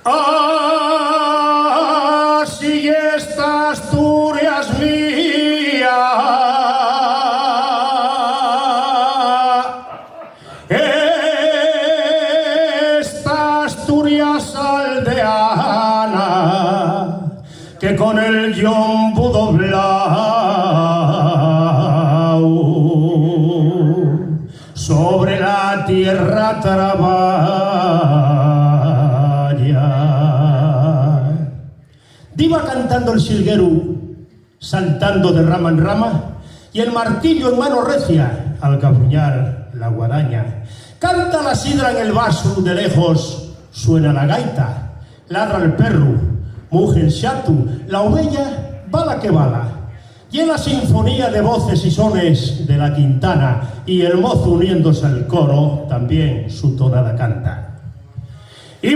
Así esta Asturias mía, esta Asturias aldeana, que con el yombo doblao sobre la tierra trabaja. Iba cantando el silgueru, saltando de rama en rama, y el martillo en mano recia al cabruñar la guadaña. Canta la sidra en el vaso, de lejos suena la gaita, ladra el perro, muge el xatu, la ovella bala que bala. Y en la sinfonía de voces y sones de la quintana, y el mozo uniéndose al coro, también su tonada canta. Y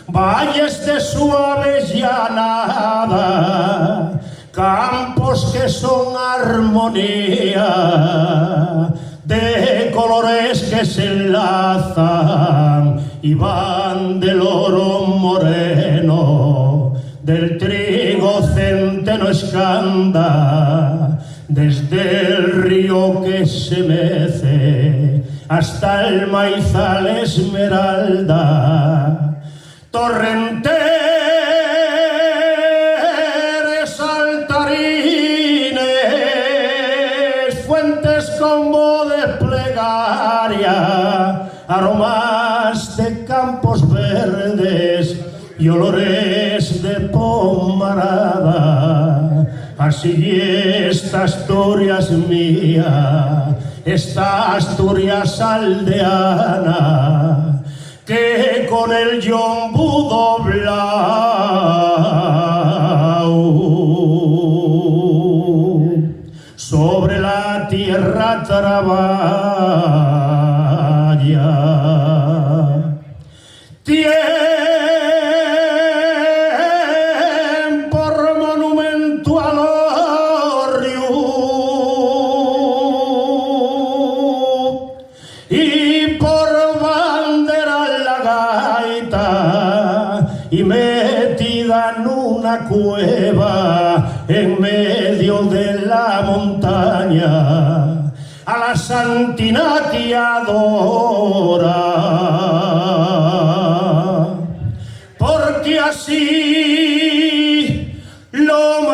valles de suave llanada, campos que son armonía de colores que se enlazan y van del oro moreno, del trigo centeno escanda, desde el río que se mece hasta el maizal esmeralda. Torrenteres, saltarines, fuentes con voz de plegaria, aromas de campos verdes y olores de pomarada. Así esta Asturias mía, esta Asturias aldeana, que con el yombo doblao sobre la tierra trabaja. Tiempo monumento al orrio y por y metida en una cueva en medio de la montaña, a la Santina que adora, porque así lo